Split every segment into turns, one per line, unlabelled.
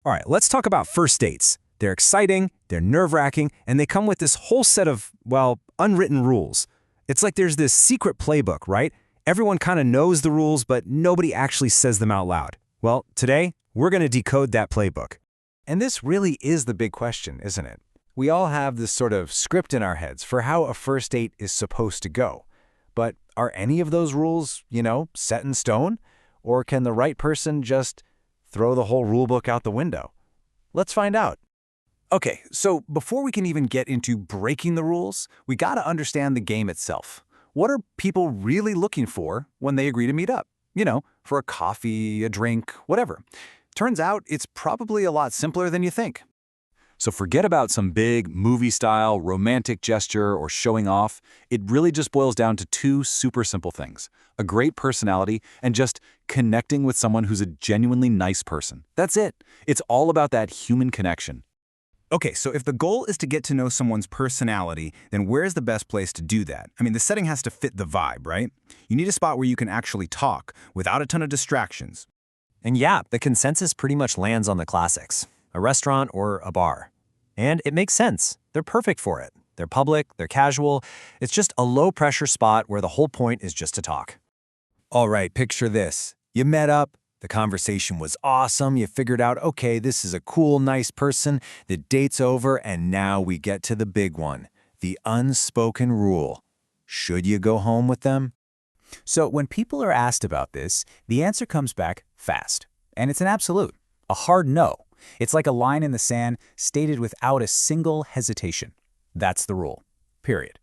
All right, let's talk about first dates. They're exciting, they're nerve-wracking, and they come with this whole set of, well, unwritten rules. It's like there's this secret playbook, right? Everyone kind of knows the rules, but nobody actually says them out loud. Well, today, we're going to decode that playbook.
And this really is the big question, isn't it? We all have this sort of script in our heads for how a first date is supposed to go. But are any of those rules, set in stone? Or can the right person just throw the whole rulebook out the window? Let's find out.
Okay, so before we can even get into breaking the rules, we gotta understand the game itself. What are people really looking for when they agree to meet up? For a coffee, a drink, whatever. Turns out it's probably a lot simpler than you think. So forget about some big movie-style romantic gesture or showing off. It really just boils down to two super simple things: a great personality and just connecting with someone who's a genuinely nice person. That's it. It's all about that human connection.
Okay, so if the goal is to get to know someone's personality, then where's the best place to do that? I mean, the setting has to fit the vibe, right? You need a spot where you can actually talk without a ton of distractions.
And yeah, the consensus pretty much lands on the classics: a restaurant or a bar. And it makes sense. They're perfect for it. They're public, they're casual. It's just a low-pressure spot where the whole point is just to talk.
All right, picture this. You met up, the conversation was awesome, you figured out, okay, this is a cool, nice person, the date's over, and now we get to the big one, the unspoken rule. Should you go home with them?
So when people are asked about this, the answer comes back fast. And it's an absolute, a hard no. It's like a line in the sand stated without a single hesitation. That's the rule. Period.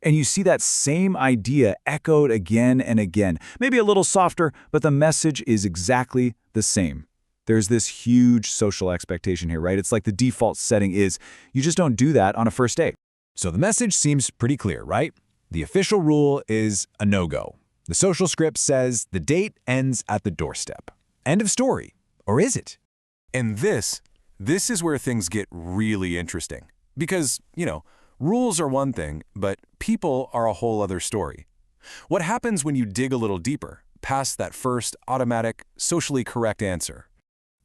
And you see that same idea echoed again and again, maybe a little softer, but the message is exactly the same. There's this huge social expectation here, right? It's like the default setting is you just don't do that on a first date.
So the message seems pretty clear, right? The official rule is a no-go. The social script says the date ends at the doorstep. End of story. Or is it?
And this is where things get really interesting. Because, rules are one thing, but people are a whole other story. What happens when you dig a little deeper, past that first automatic, socially correct answer?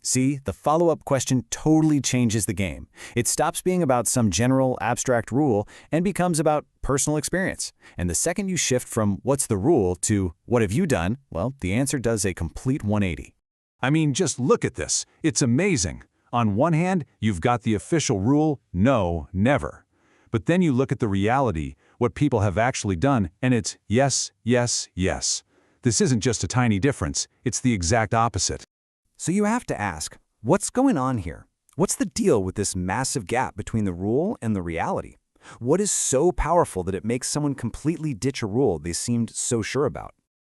See, the follow-up question totally changes the game. It stops being about some general, abstract rule and becomes about personal experience. And the second you shift from what's the rule to what have you done, well, the answer does a complete 180.
I mean, just look at this. It's amazing. On one hand, you've got the official rule, no, never. But then you look at the reality, what people have actually done, and it's yes, yes, yes. This isn't just a tiny difference, it's the exact opposite.
So you have to ask, what's going on here? What's the deal with this massive gap between the rule and the reality? What is so powerful that it makes someone completely ditch a rule they seemed so sure about?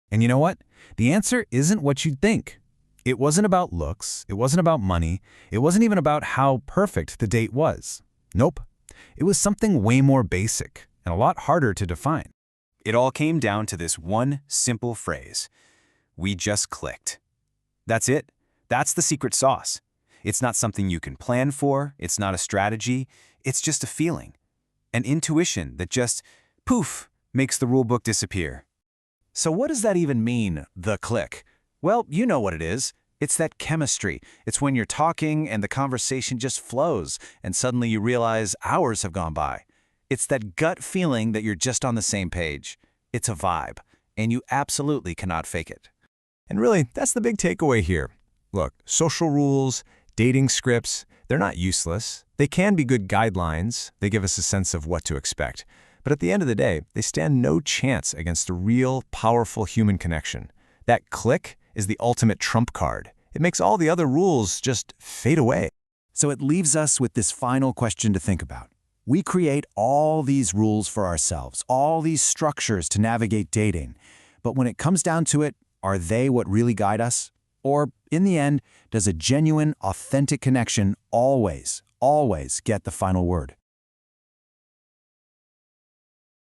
And you know what? The answer isn't what you'd think. It wasn't about looks, it wasn't about money, it wasn't even about how perfect the date was. Nope. It was something way more basic and a lot harder to define.
It all came down to this one simple phrase: we just clicked. That's it. That's the secret sauce. It's not something you can plan for, it's not a strategy, it's just a feeling. An intuition that just, poof, makes the rulebook disappear.
So what does that even mean, the click? Well, you know what it is. It's that chemistry. It's when you're talking and the conversation just flows, and suddenly you realize hours have gone by. It's that gut feeling that you're just on the same page. It's a vibe, and you absolutely cannot fake it.
And really, that's the big takeaway here. Look, social rules, dating scripts, they're not useless. They can be good guidelines. They give us a sense of what to expect. But at the end of the day, they stand no chance against a real, powerful human connection. That click is the ultimate trump card. It makes all the other rules just fade away.
So it leaves us with this final question to think about. We create all these rules for ourselves, all these structures to navigate dating. But when it comes down to it, are they what really guide us? Or, in the end, does a genuine, authentic connection always get the final word?